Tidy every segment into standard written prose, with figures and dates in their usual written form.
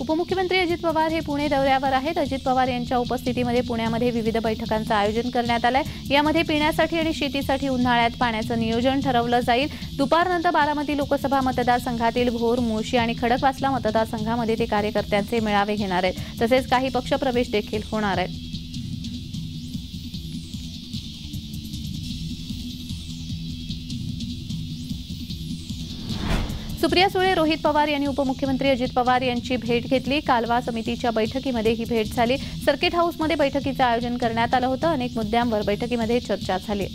उपमुख्यमंत्री अजित पवार हे पुणे दौऱ्यावर आहेत। अजित पवार यांच्या उपस्थितीमध्ये पुण्यामध्ये विविध बैठकांचं आयोजन करण्यात आलंय। यामध्ये पिण्यासाठी आणि शेतीसाठी उन्हाळ्यात पाण्याचं नियोजन ठरवलं जाईल। दुपारनंतर बारामती लोकसभा मतदारसंघातील भोर, मुळशी आणि खडकवासला मतदारसंघामध्ये ते कार्यकर्त्यांचे मेळावे घेणार आहेत। तसेच काही पक्षप्रवेश देखील होणार आहेत। सुप्रिया सुळे, रोहित पवार यांनी उपमुख्यमंत्री अजित पवार यांची भेट घेतली। कालवा समितीच्या बैठकीमध्ये ही भेट झाली। सर्किट हाऊसमध्ये बैठकीचं आयोजन करण्यात आलं होतं। अनेक मुद्द्यांवर बैठकीमध्ये चर्चा झाली।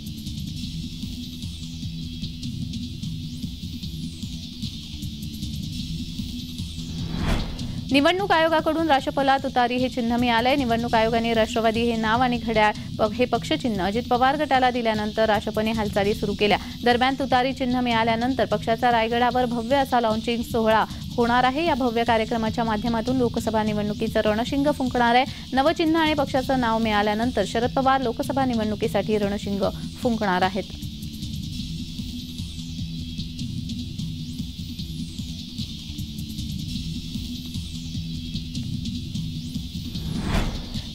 निवडणूक आयोगाकडून राष्ट्रपला तुतारी हे चिन्ह मिळालंय। निवडणूक आयोगाने राष्ट्रवादी हे नाव आणि घड्याळ हे पक्षचिन्ह अजित पवार गटाला दिल्यानंतर राष्ट्रपने हालचाली सुरू केल्या। दरम्यान तुतारी चिन्ह मिळाल्यानंतर पक्षाचा रायगडावर भव्य असा लॉन्चिंग सोहळा होणार आहे। या भव्य कार्यक्रमाच्या माध्यमातून लोकसभा निवडणुकीचं रणशिंग फुंकणार आहे। नवचिन्ह आणि पक्षाचं नाव मिळाल्यानंतर शरद पवार लोकसभा निवडणुकीसाठी रणशिंग फुंकणार आहेत।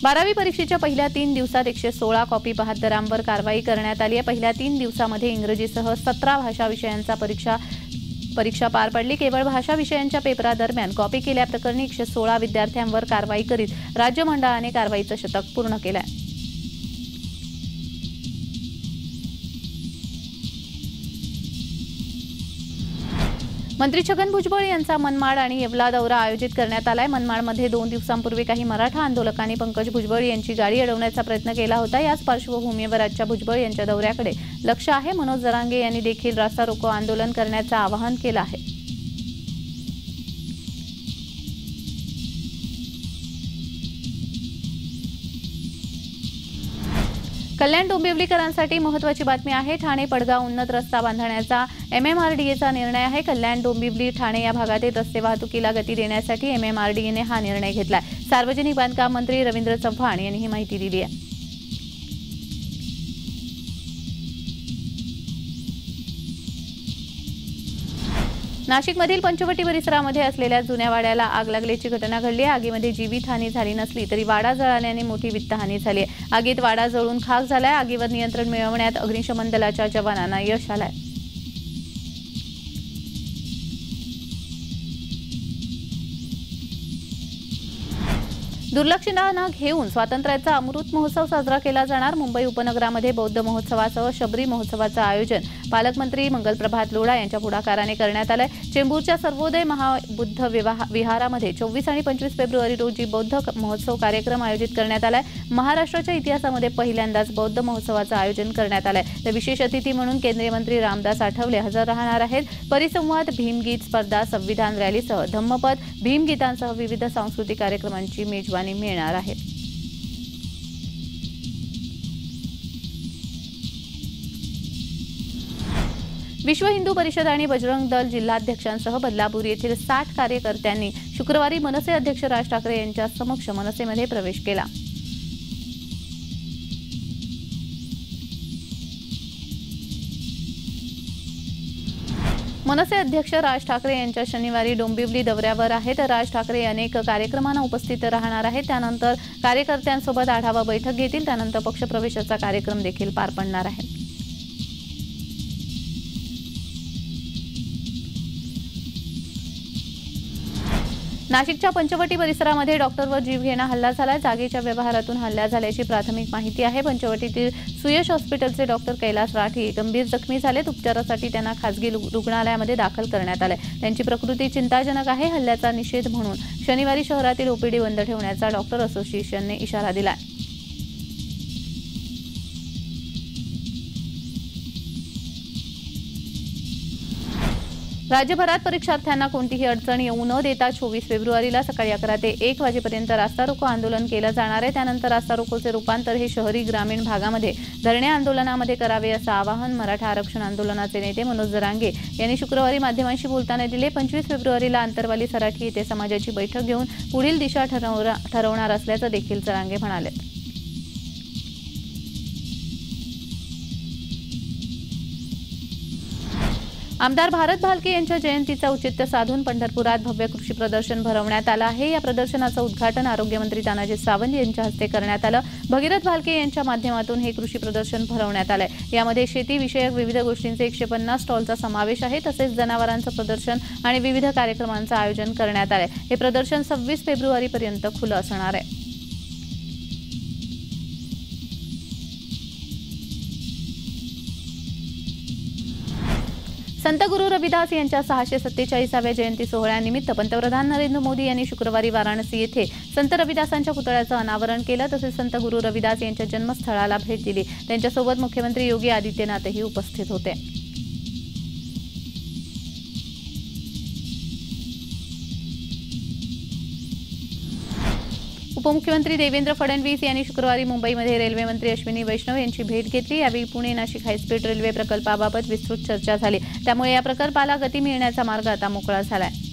बारावी परीक्षेच्या पहिल्या 3 दिवसात 116 कॉपी बहाद्दरांवर कारवाई करण्यात आली आहे। पहिल्या 3 दिवसामध्ये इंग्रजीसह 17 भाषा विषयांचा परीक्षा पार पडली। केवळ भाषा विषयांच्या पेपरादरम्यान कॉपी केल्याप्रकरणी 116 विद्यार्थ्यांवर कारवाई करीत राज्य मंडळाने कारवाईचं शतक पूर्ण केलंय। मंत्री छगन भुजबळ यांचा मनमाड आणि येवला दौरा आयोजित करण्यात आलाय। मनमाडमध्ये 2 दिवसांपूर्वी काही मराठा आंदोलकांनी पंकज भुजबळ यांची गाडी अडवण्याचा प्रयत्न केला होता। याच पार्श्वभूमीवर आजच्या भुजबळ यांच्या दौऱ्याकडे लक्ष आहे। मनोज जरांगे यांनी देखील रास्ता रोको आंदोलन करण्याचं आवाहन केलं आहे। कल्याण डोंबिवलीकरांसाठी महत्त्वाची बातमी आहे। ठाणे पडगाव उन्नत रस्ता बांधण्याचा MMRDAचा निर्णय आहे। कल्याण डोंबिवली ठाणे या भागातील रस्ते वाहतुकीला गती देण्यासाठी MMRDAने हा निर्णय घेतलाय। सार्वजनिक बांधकाम मंत्री रवींद्र चव्हाण यांनी ही माहिती दिली आहे। नाशिकमधील पंचवटी परिसरामध्ये असलेल्या जुन्या वाड्याला आग लागल्याची घटना घडली आहे। आगीमध्ये जीवितहानी झाली नसली तरी वाडा जळाल्याने मोठी वित्तहानी झाली आहे। आगीत वाडा जळून खाक झालाय। आगीवर नियंत्रण मिळवण्यात अग्निशमन दलाच्या जवानांना यश आलंय। दुर्लक्षितांना घेऊन स्वातंत्र्याचा अमृत महोत्सव साजरा केला जाणार। मुंबई उपनगरामध्ये बौद्ध महोत्सवासह शबरी महोत्सवाचं आयोजन पालकमंत्री मंगलप्रभात लोढा यांच्या पुढाकाराने करण्यात आलंय। चेंबूरच्या सर्वोदय महाबुद्ध विहारामध्ये 24 आणि 25 फेब्रुवारी रोजी बौद्ध महोत्सव कार्यक्रम आयोजित करण्यात आलाय। महाराष्ट्राच्या इतिहासामध्ये पहिल्यांदाच बौद्ध महोत्सवाचं आयोजन करण्यात आलंय। तर विशेष अतिथी म्हणून केंद्रीय मंत्री रामदास आठवले हजर राहणार आहेत। परिसंवाद, भीमगीत स्पर्धा, संविधान रॅलीसह धम्मपद, भीमगीतांसह विविध सांस्कृतिक कार्यक्रमांची मेजवानी मिळणार आहे। विश्व हिंदू परिषद आणि बजरंग दल जिल्हाध्यक्षांसह बदलापूर येथील 60 कार्यकर्त्यांनी शुक्रवारी मनसे अध्यक्ष राज ठाकरे यांच्या समक्ष मनसेमध्ये प्रवेश केला। मनसे अध्यक्ष राज ठाकरे यांच्या शनिवारी डोंबिवली दौऱ्यावर आहेत। राज ठाकरे अनेक कार्यक्रमांना उपस्थित राहणार आहेत। त्यानंतर कार्यकर्त्यांसोबत आढावा बैठक घेतील। त्यानंतर पक्षप्रवेशाचा कार्यक्रम देखील पार पडणार आहे। नाशिकच्या पंचवटी परिसरामध्ये डॉक्टरवर जीवघेणा हल्ला झाला। जागेच्या व्यवहारातून हल्ला झाल्याची प्राथमिक माहिती आहे। पंचवटीतील सुयश हॉस्पिटलचे डॉक्टर कैलास राठी गंभीर जखमी झालेत। उपचारासाठी त्यांना खासगी रुग्णालयामध्ये दाखल करण्यात आले। त्यांची प्रकृती चिंताजनक आहे। हल्ल्याचा निषेध म्हणून शनिवारी शहरातील OPD बंद ठेवण्याचा डॉक्टर असोसिएशनने इशारा दिलाय। राज्यभरात परीक्षार्थ्यांना कोणतीही अडचण येऊ न देता 24 फेब्रुवारीला सकाळी 11 ते 1 वाजेपर्यंत रास्ता रोको आंदोलन केलं जाणार आहे। त्यानंतर रास्ता रोकोचे रूपांतर हे शहरी ग्रामीण भागामध्ये धरणे आंदोलनामध्ये करावे असं आवाहन मराठा आरक्षण आंदोलनाचे नेते मनोज जरांगे यांनी शुक्रवारी माध्यमांशी बोलताना दिले। 25 फेब्रुवारीला आंतरवाली सराठी येथे समाजाची बैठक घेऊन पुढील दिशा ठरवणार असल्याचं देखील जरांगे म्हणाले। आमदार भारत भालके यांच्या जयंतीचा औचित्य साधून पंढरपुरात भव्य कृषी प्रदर्शन भरवण्यात आलं आहे। या प्रदर्शनाचं उद्घाटन आरोग्यमंत्री तानाजी सावंत यांच्या हस्ते करण्यात आलं। भगीरथ भालके यांच्या माध्यमातून हे कृषी प्रदर्शन भरवण्यात आलंय। यामध्ये शेती विषयक विविध गोष्टींचे 150 स्टॉलचा समावेश आहे। तसेच जनावरांचं प्रदर्शन आणि विविध कार्यक्रमांचं आयोजन करण्यात आलंय। हे प्रदर्शन 26 फेब्रुवारीपर्यंत खुलं असणार आहे। संत गुरु रविदास यांच्या 647व्या जयंती सोहळ्यानिमित्त पंतप्रधान नरेंद्र मोदी यांनी शुक्रवारी वाराणसी येथे संत रविदासांच्या पुतळ्याचं अनावरण केलं। तसेच संत गुरु रविदास यांच्या जन्मस्थळाला भेट दिली। त्यांच्यासोबत मुख्यमंत्री योगी आदित्यनाथही उपस्थित होते। उपमुख्यमंत्री देवेंद्र फडणवीस यांनी शुक्रवारी मुंबईमध्ये रेल्वे मंत्री अश्विनी वैष्णव यांची भेट घेतली। यावेळी पुणे नाशिक हायस्पीड रेल्वे प्रकल्पाबाबत विस्तृत चर्चा झाली। त्यामुळे या प्रकल्पाला गती मिळण्याचा मार्ग आता मोकळा झालाय।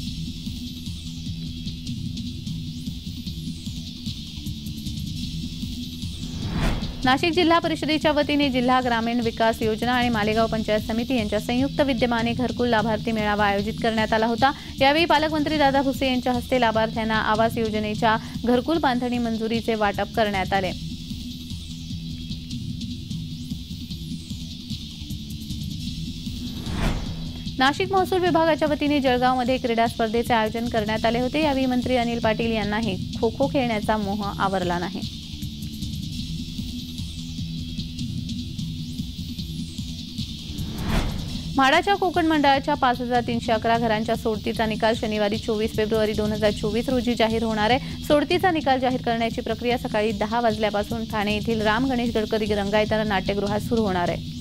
नाशिक जिल्हा परिषदेच्या वतीने जिल्हा ग्रामीण विकास योजना आणि मालेगाव पंचायत समिती यांच्या संयुक्त विद्यमाने घरकुल लाभार्थी मेळावा आयोजित करण्यात आला होता। यावेळी पालकमंत्री दादा भुसे यांच्या हस्ते लाभार्थ्यांना आवास योजनेच्या घरकुल बांधणी मंजुरीचे वाटप करण्यात आले। नाशिक महसूल विभागाच्या वतीने जळगावमध्ये क्रीडा स्पर्धेचे आयोजन करण्यात आले होते। यावेळी मंत्री अनिल पाटील यांनाही खो खो खेळण्याचा मोह आवरला नाही। म्हाडाच्या कोकण मंडळाच्या 5311 घरांच्या सोडतीचा निकाल शनिवारी 24 फेब्रुवारी 2024 रोजी जाहीर होणार आहे। सोडतीचा निकाल जाहीर करण्याची प्रक्रिया सकाळी 10 वाजल्यापासून ठाणे येथील राम गणेश गडकरी रंगायतदार नाट्यगृहात सुरू होणार आहे।